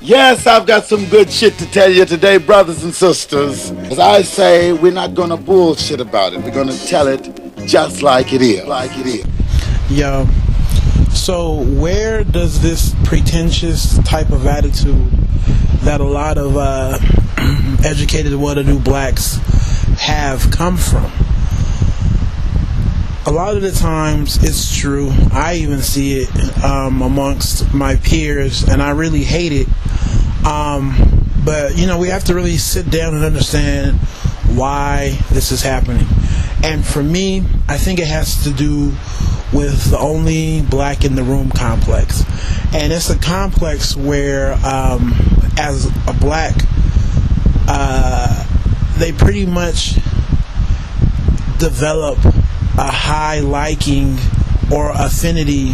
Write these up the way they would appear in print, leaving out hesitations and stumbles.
Yes, I've got some good shit to tell you today, brothers and sisters. As I say, we're not gonna bullshit about it. We're gonna tell it just like it is. Yo, so where does this pretentious type of attitude that a lot of educated, well-to-do blacks have come from? A lot of the times it's true. I even see it amongst my peers, and I really hate it. But we have to really sit down and understand why this is happening. And for me, I think it has to do with the only black in the room complex. And it's a complex where as a black, they pretty much develop a high liking or affinity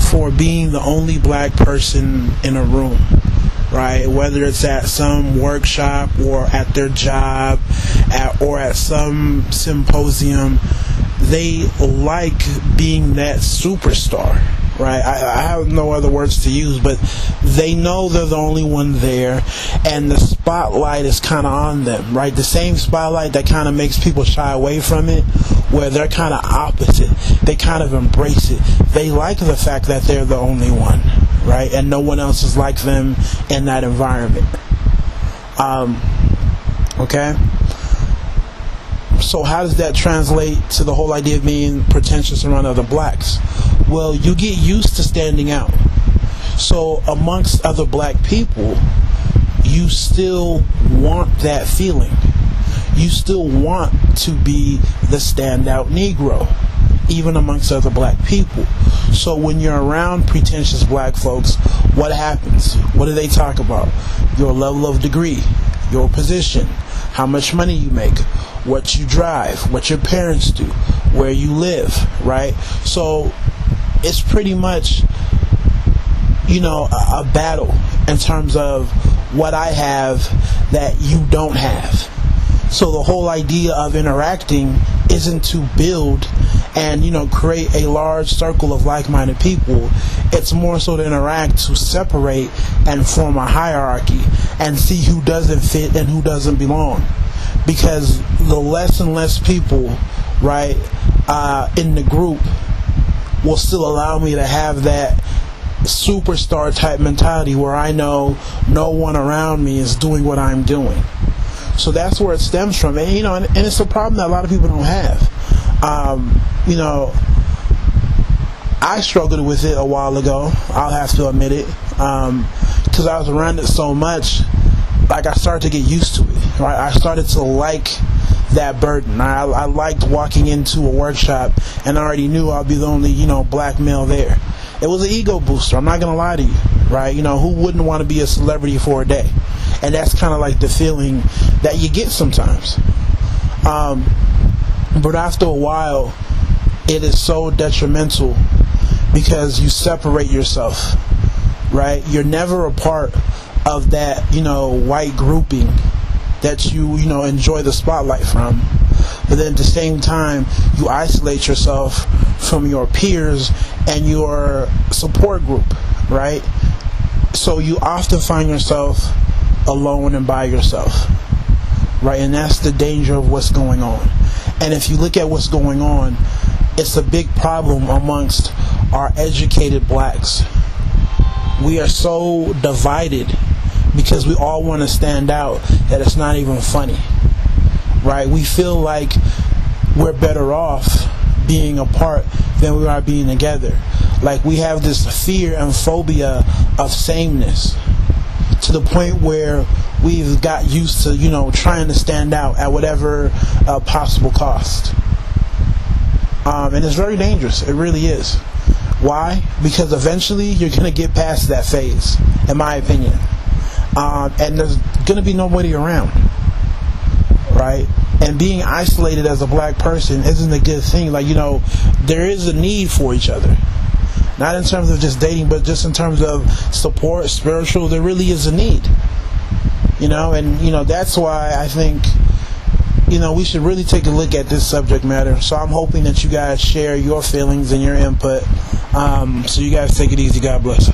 for being the only black person in a room, right? Whether it's at some workshop or at their job or at some symposium, they like being that superstar, right? I have no other words to use, but they know they're the only one there, and the spotlight is kind of on them, right? The same spotlight that kind of makes people shy away from it, where they're kind of opposite. They kind of embrace it. They like the fact that they're the only one, right? And no one else is like them in that environment. Okay? So how does that translate to the whole idea of being pretentious around other blacks? Well, you get used to standing out. So amongst other black people, you still want that feeling. You still want to be the standout Negro, even amongst other black people. So when you're around pretentious black folks, what happens? What do they talk about? Your level of degree, your position, how much money you make, what you drive, what your parents do, where you live, right? So it's pretty much, a battle in terms of what I have that you don't have. So the whole idea of interacting isn't to build and, create a large circle of like-minded people. It's more so to interact, to separate and form a hierarchy and see who doesn't fit and who doesn't belong. Because the less and less people, right, in the group will still allow me to have that superstar type mentality where I know no one around me is doing what I'm doing. So that's where it stems from. And, and it's a problem that a lot of people don't have. I struggled with it a while ago. I'll have to admit it. Because I was around it so much, like I started to get used to it. Right? I started to like that burden. I liked walking into a workshop and I already knew I'd be the only, black male there. It was an ego booster. I'm not going to lie to you. Right? Who wouldn't want to be a celebrity for a day? And that's kind of like the feeling that you get sometimes. But after a while, it is so detrimental because you separate yourself, right? You're never a part of that, white grouping that you enjoy the spotlight from. But then at the same time, you isolate yourself from your peers and your support group, right? So you often find yourself alone and by yourself, right? And that's the danger of what's going on. And if you look at what's going on, it's a big problem amongst our educated blacks. We are so divided because we all want to stand out that it's not even funny, right? We feel like we're better off being apart than we are being together. Like we have this fear and phobia of sameness to the point where we've got used to, trying to stand out at whatever possible cost. And it's very dangerous. It really is. Why? Because eventually you're going to get past that phase, in my opinion. And there's going to be nobody around, right? And being isolated as a black person isn't a good thing. Like, there is a need for each other. Not in terms of just dating, but just in terms of support, spiritual, there really is a need. And that's why I think, we should really take a look at this subject matter. So I'm hoping that you guys share your feelings and your input. So you guys take it easy. God bless.